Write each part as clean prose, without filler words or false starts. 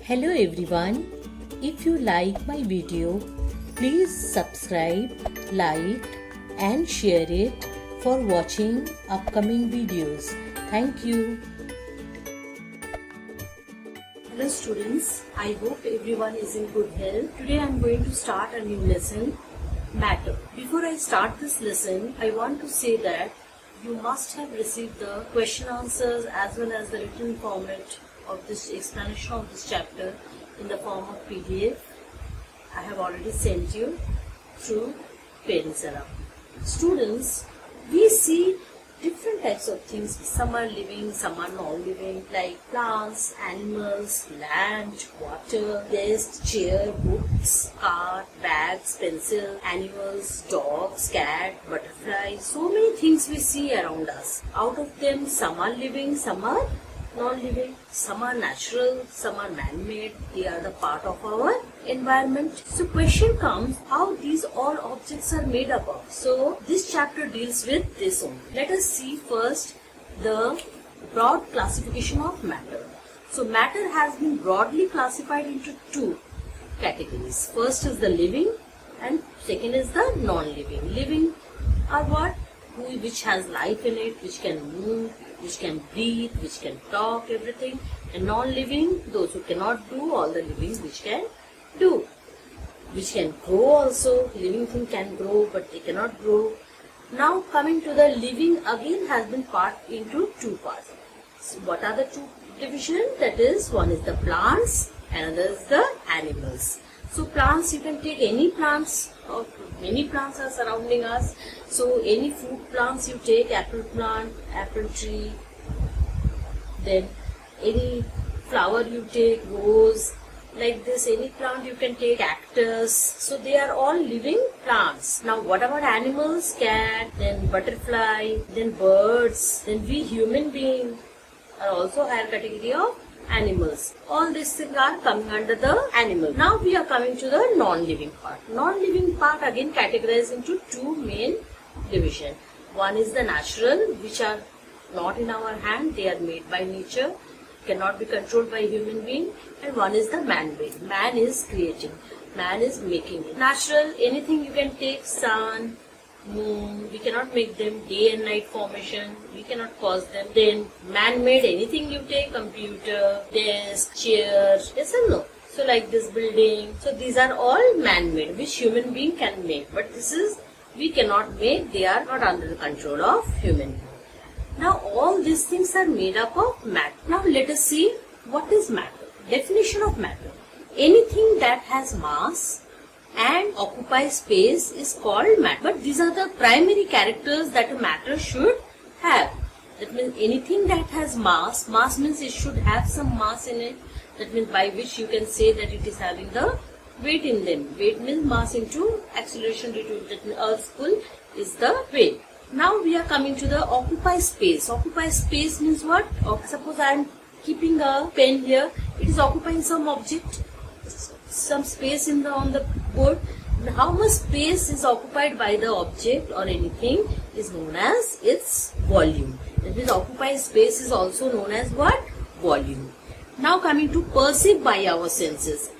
Hello everyone. If you like my video, please subscribe, like and share it for watching upcoming videos. Thank you. Hello students, I hope everyone is in good health. Today I am going to start a new lesson, matter. Before I start this lesson, I want to say that you must have received the question answers as well as the written format of this explanation of this chapter in the form of PDF. I have already sent you through Parents Around. Students, we see different types of things. Some are living, some are non-living, like plants, animals, land, water, desk, chair, books, car, bags, pencil, animals, dogs, cat, butterflies. So many things we see around us. Out of them, some are living, some are non-living, some are natural, some are man-made. They are the part of our environment. So question comes, how these all objects are made up of. So this chapter deals with this only. Let us see first the broad classification of matter. So matter has been broadly classified into two categories. First is the living and second is the non-living. Living are what? Which has life in it, which can move, which can breathe, which can talk, everything. And non-living, those who cannot do all the living which can do. Which can grow also. Living thing can grow but they cannot grow. Now coming to the living, again has been part into two parts. So what are the two divisions? That is, one is the plants, another is the animals. So plants, you can take any plants, or many plants are surrounding us. So any fruit plants you take, apple plant, apple tree, then any flower you take, rose, like this, any plant you can take, cactus. So they are all living plants. Now what about animals? Cat, then butterfly, then birds, then we human beings are also higher category of animals. All these things are coming under the animal. Now we are coming to the non-living part. Non-living part again categorized into two main divisions. One is the natural, which are not in our hand, they are made by nature, cannot be controlled by human being. And one is the man-made. Man is creating, man is making it. Natural, anything you can take, sun, moon, we cannot make them. Day and night formation, we cannot cause them. Then man-made, anything you take, computer, desk, chair, yes or no? So like this building, so these are all man-made, which human being can make. But this is, we cannot make, they are not under the control of human being. Now all these things are made up of matter. Now let us see what is matter. Definition of matter. Anything that has mass and occupies space is called matter. But these are the primary characters that a matter should have. That means anything that has mass, mass means it should have some mass in it. That means by which you can say that it is having the weight in them. Weight means mass into acceleration due to that means Earth's pull is the weight. Now we are coming to the occupy space. Occupy space means what? Suppose I am keeping a pen here. It is occupying some object, some space in on the board. How much space is occupied by the object or anything is known as its volume. That means occupied space is also known as what? Volume. Now coming to perceived by our senses.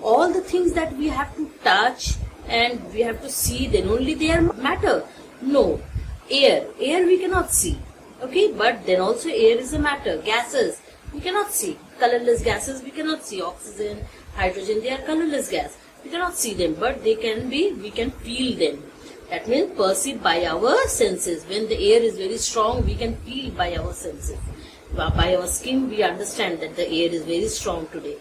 All the things that we have to touch and we have to see, then only they are matter. No. Air we cannot see. Okay, but then also air is a matter. Gases we cannot see. Colorless gases we cannot see. Oxygen, hydrogen, they are colorless gas. We cannot see them, but they can be, we can feel them. That means perceived by our senses. When the air is very strong, we can feel by our senses. By our skin, we understand that the air is very strong today.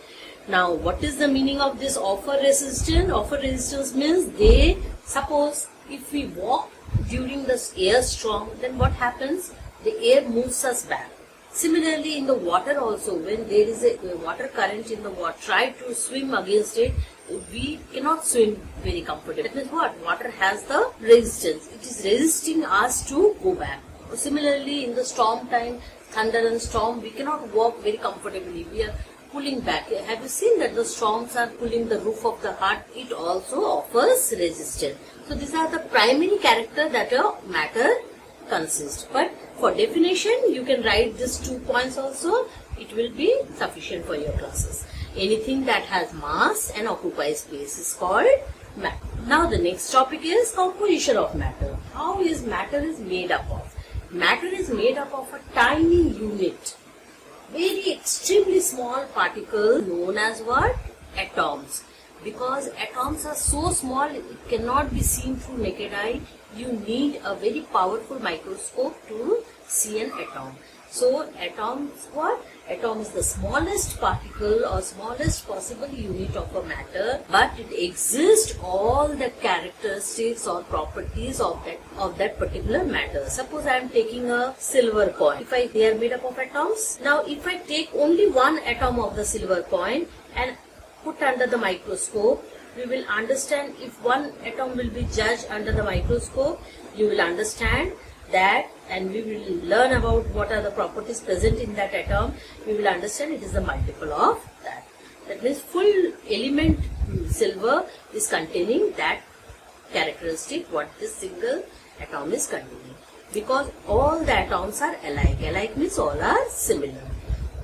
Now, what is the meaning of this offer resistance? Offer resistance means they, suppose if we walk during this air storm, then what happens? The air moves us back. Similarly, in the water also, when there is a water current in the water, try to swim against it, we cannot swim very comfortably. That means what? Water has the resistance. It is resisting us to go back. Similarly, in the storm time, thunder and storm, we cannot walk very comfortably. We are pulling back. Have you seen that the storms are pulling the roof of the hut? It also offers resistance. So these are the primary characters that a matter consists. But for definition, you can write these 2 points also. It will be sufficient for your classes. Anything that has mass and occupies space is called matter. Now the next topic is composition of matter. How is matter is made up of? Matter is made up of a tiny unit, very extremely small particle known as what? Atoms. Because atoms are so small, it cannot be seen through naked eye. You need a very powerful microscope to see an atom. So atoms what? Atom is the smallest particle or smallest possible unit of a matter, but it exists all the characteristics or properties of that particular matter. Suppose I am taking a silver coin. They are made up of atoms. Now if I take only one atom of the silver coin and put under the microscope, we will understand. If one atom will be judged under the microscope, you will understand that, and we will learn about what are the properties present in that atom. We will understand it is the multiple of that. That means full element silver is containing that characteristic what this single atom is containing, because all the atoms are alike. Alike means all are similar.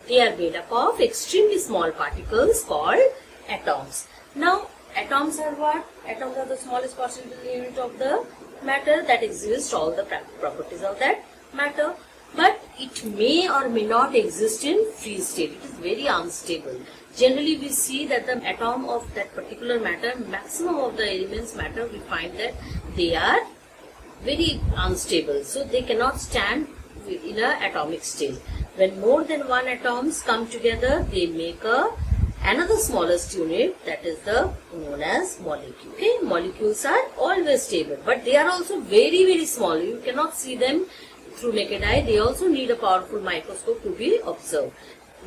They are made up of extremely small particles called atoms. Now atoms are what? Atoms are the smallest possible unit of the matter that exists all the properties of that matter, but it may or may not exist in free state. It is very unstable. Generally we see that the atom of that particular matter, maximum of the elements matter, we find that they are very unstable, so they cannot stand in an atomic state. When more than one atoms come together, they make another smallest unit, that is the known as molecule. Okay, molecules are always stable, but they are also very, very small. You cannot see them through naked eye. They also need a powerful microscope to be observed.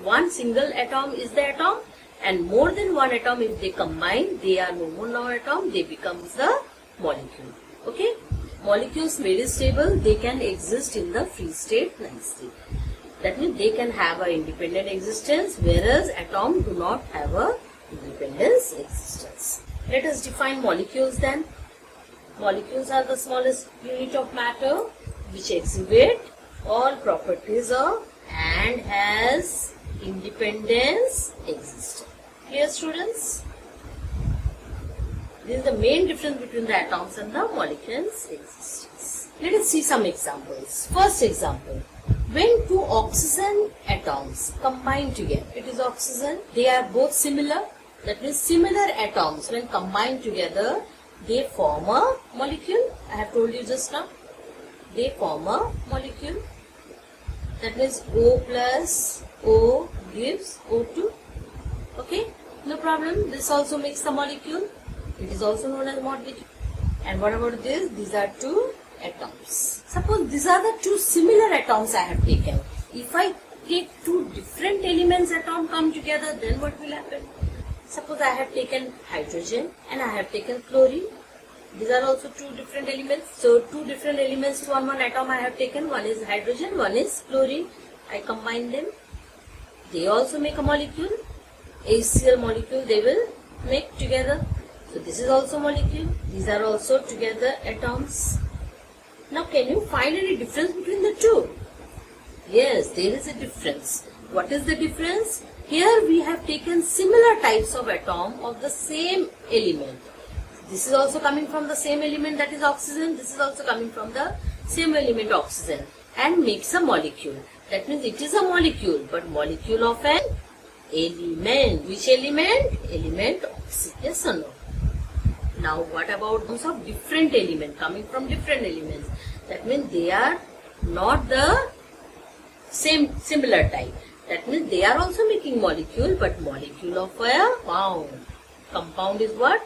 One single atom is the atom, and more than one atom, if they combine, they are no more now atom, they become the molecule. Okay, molecules very stable, they can exist in the free state nicely. That means they can have an independent existence, whereas atoms do not have a independent existence. Let us define molecules then. Molecules are the smallest unit of matter which exhibit all properties of and has independence existence. Clear, students? This is the main difference between the atoms and the molecules' existence. Let us see some examples. First example. When two oxygen atoms combine together, it is oxygen, they are both similar. That means similar atoms when combined together, they form a molecule. I have told you just now. They form a molecule. That means O plus O gives O2. Okay, no problem. This also makes a molecule. It is also known as molecule. And what about this? These are two atoms. Suppose these are the two similar atoms I have taken. If I take two different elements atom come together, then what will happen? Suppose I have taken hydrogen and I have taken chlorine. These are also two different elements. So two different elements to one atom I have taken. One is hydrogen, one is chlorine. I combine them. They also make a molecule. HCl molecule they will make together. So this is also molecule. These are also together atoms. Now can you find any difference between the two? Yes, there is a difference. What is the difference? Here we have taken similar types of atom of the same element. This is also coming from the same element, that is oxygen. This is also coming from the same element oxygen, and makes a molecule. That means it is a molecule, but molecule of an element. Which element? Element oxygen. Yes or no? Now what about those of different element coming from different elements? That means they are not the same similar type. That means they are also making molecule, but molecule of a compound. Compound is what?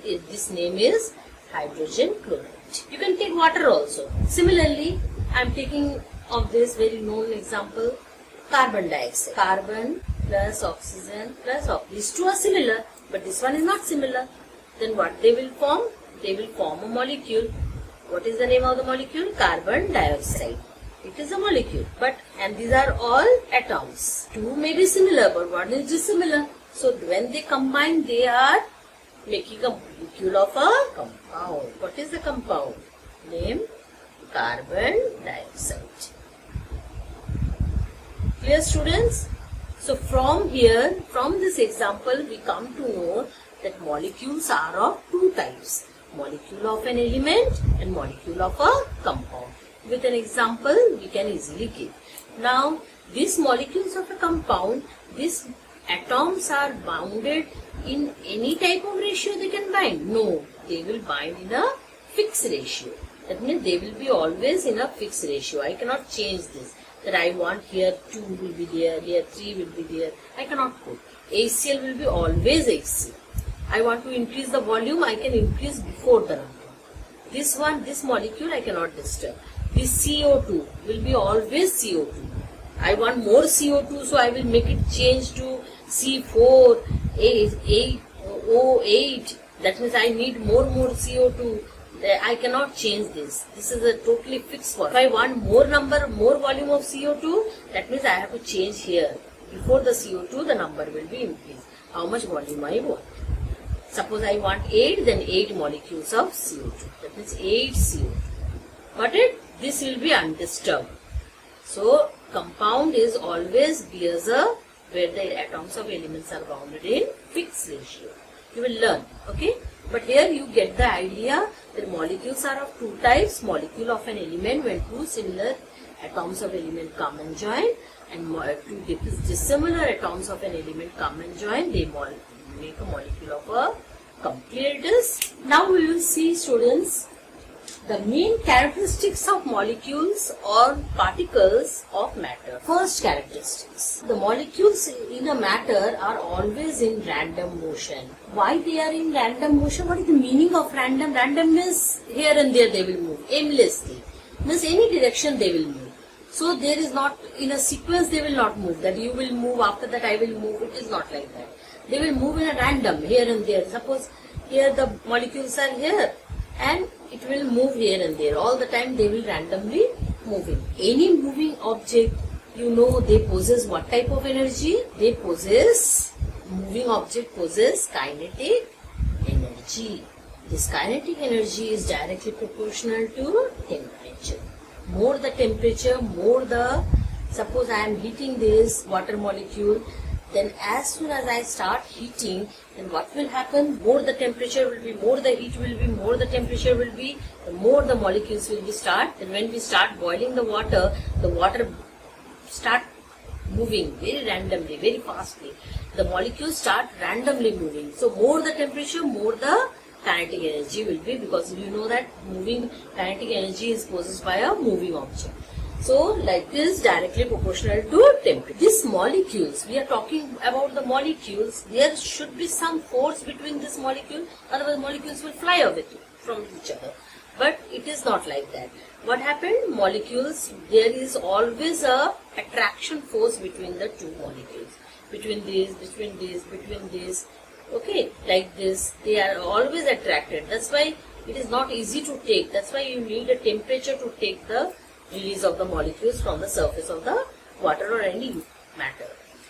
This name is hydrogen chloride. You can take water also. Similarly, I am taking of this very known example, carbon dioxide. Carbon plus oxygen plus oxygen. These two are similar, but this one is not similar. Then what they will form? They will form a molecule. What is the name of the molecule? Carbon dioxide. It is a molecule, and these are all atoms. Two may be similar, but one is dissimilar. So when they combine, they are making a molecule of a compound. What is the compound? Name? Carbon dioxide. Clear, students? So from here, from this example, we come to know that molecules are of two types. Molecule of an element and molecule of a compound. With an example, we can easily give. Now, these molecules of a compound, these atoms are bounded in any type of ratio they can bind. No, they will bind in a fixed ratio. That means they will be always in a fixed ratio. I cannot change this. That I want here 2 will be there, here 3 will be there. I cannot put. HCl will be always HCl. I want to increase the volume, I can increase before the number. This one, this molecule I cannot disturb. This CO2 will be always CO2. I want more CO2, so I will make it change to C4, 8O8. That means I need more CO2. I cannot change this. This is a totally fixed one. If I want more volume of CO2, that means I have to change here. Before the CO2, the number will be increased. How much volume I want. Suppose I want 8, then 8 molecules of CO2. That means 8 CO2. Got it? This will be undisturbed. So, compound is always bears a where the atoms of elements are bounded in fixed ratio. You will learn, okay? But here you get the idea that molecules are of two types. Molecule of an element, when two similar atoms of element come and join, and two dissimilar atoms of an element come and join, they make a molecule of a compound. Here it is. Now we will see, students, the main characteristics of molecules or particles of matter. First characteristics. The molecules in a matter are always in random motion. Why they are in random motion? What is the meaning of random? Random means here and there they will move aimlessly. Means any direction they will move. So there is not, in a sequence they will not move. That you will move, after that I will move. It is not like that. They will move in a random here and there. Suppose here the molecules are here, and it will move here and there. All the time they will randomly moving. Any moving object, you know, they possess what type of energy? They possess, moving object possess kinetic energy. This kinetic energy is directly proportional to temperature. More the temperature, more the, suppose I am heating this water molecule, then as soon as I start heating, then what will happen? More the temperature will be, more the heat will be, more the temperature will be, the more the molecules will be start. And when we start boiling the water start moving very randomly, very fastly. The molecules start randomly moving. So more the temperature, more the kinetic energy will be, because you know that moving kinetic energy is possessed by a moving object. So, like this, directly proportional to temperature. These molecules, we are talking about the molecules, there should be some force between this molecule, otherwise molecules will fly away from each other. But it is not like that. What happened? Molecules, there is always a attraction force between the two molecules. Between these, okay, like this, they are always attracted. That's why it is not easy to take. That's why you need a temperature to take the release of the molecules from the surface of the water or any matter.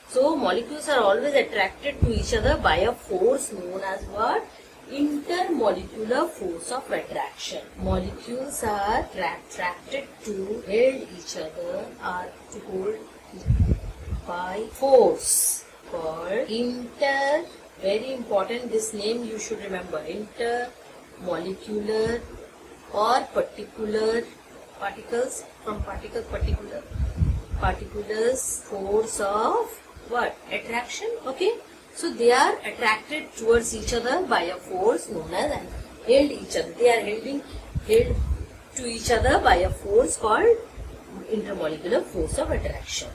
So molecules are always attracted to each other by a force known as what? Intermolecular force of attraction. Molecules are attracted to hold each other or to hold by force called very important, this name you should remember, intermolecular or particular particles from particulars force of what? Attraction. Okay, so they are attracted towards each other by a force known as, and held each other. They are held to each other by a force called intermolecular force of attraction.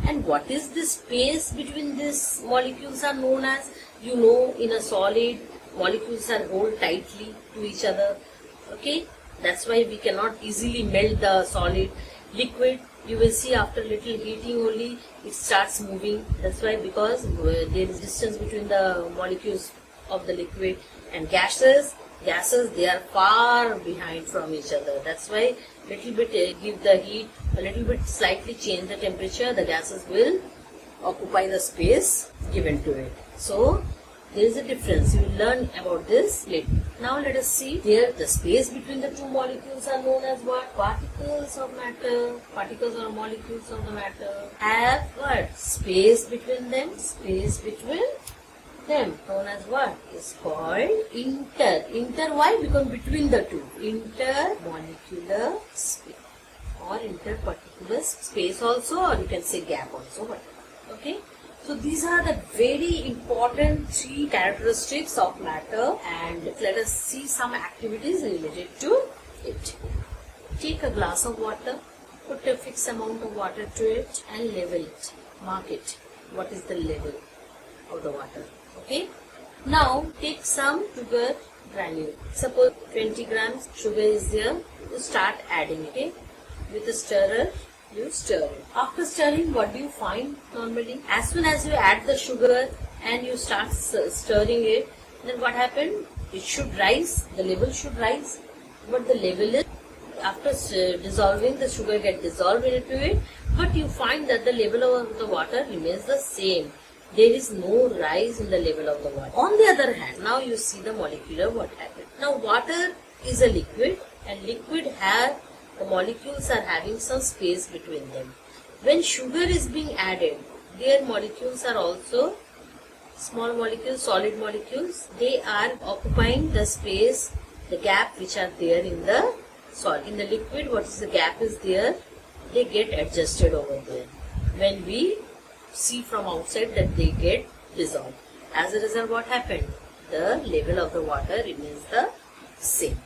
And what is this space between these molecules are known as? You know, in a solid, molecules are held tightly to each other. Okay. That's why we cannot easily melt the solid. Liquid, you will see after little heating only it starts moving. That's why, because there is distance between the molecules of the liquid. And gases they are far behind from each other. That's why little bit give the heat, a little bit slightly change the temperature, the gases will occupy the space given to it. So There is a difference. You will learn about this later. Now let us see here the space between the two molecules are known as what? Particles of matter. Particles or molecules of the matter have what? Space between them. Space between them known as what? Is called inter. Inter why? Because between the two. Intermolecular space or interparticular space also, or you can say gap also, whatever. Okay. So these are the very important 3 characteristics of matter, and let us see some activities related to it. Take a glass of water, put a fixed amount of water to it and level it. Mark it. What is the level of the water? Okay. Now take some sugar granule. Suppose 20 grams sugar is there. You start adding it. Okay. With a stirrer, you stir it. After stirring, what do you find normally? As soon as you add the sugar and you start stirring it, then what happened? It should rise, the level should rise. But the level is, after dissolving, the sugar gets dissolved into it, but you find that the level of the water remains the same. There is no rise in the level of the water. On the other hand, now you see the molecular what happened. Now water is a liquid, and liquid the molecules are having some space between them. When sugar is being added, their molecules are also small molecules, solid molecules. They are occupying the space, the gap which are there in the solid. In the liquid, what is the gap is there, they get adjusted over there. When we see from outside that they get dissolved. As a result, what happened? The level of the water remains the same.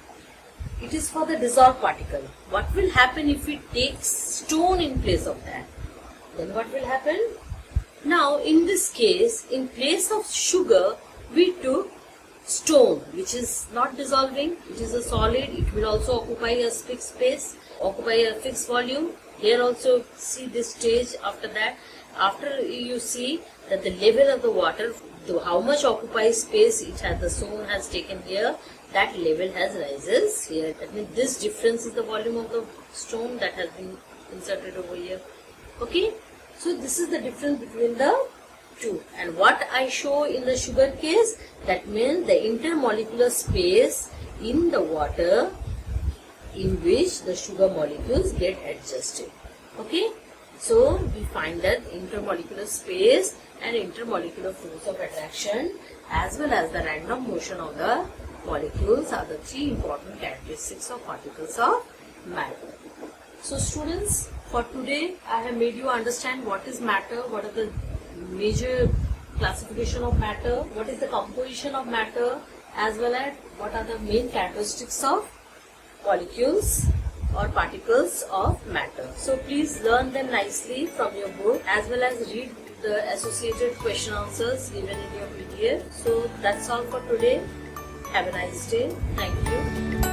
It is for the dissolved particle. What will happen if we take stone in place of that? Then what will happen? Now in this case, in place of sugar, we took stone, which is not dissolving. It is a solid. It will also occupy a fixed space, occupy a fixed volume. Here also see this stage after that. After you see that the level of the water, how much occupies space it has, the stone has taken here, that level has rises here. That means this difference is the volume of the stone that has been inserted over here. Okay. So this is the difference between the two. And what I show in the sugar case, that means the intermolecular space in the water in which the sugar molecules get adjusted. Okay. So we find that intermolecular space and intermolecular force of attraction as well as the random motion of the molecules are the 3 important characteristics of particles of matter. So students, for today I have made you understand what is matter, what are the major classification of matter, what is the composition of matter, as well as what are the main characteristics of molecules or particles of matter. So please learn them nicely from your book as well as read the associated question answers given in your PDF. So that's all for today. Have a nice day. Thank you.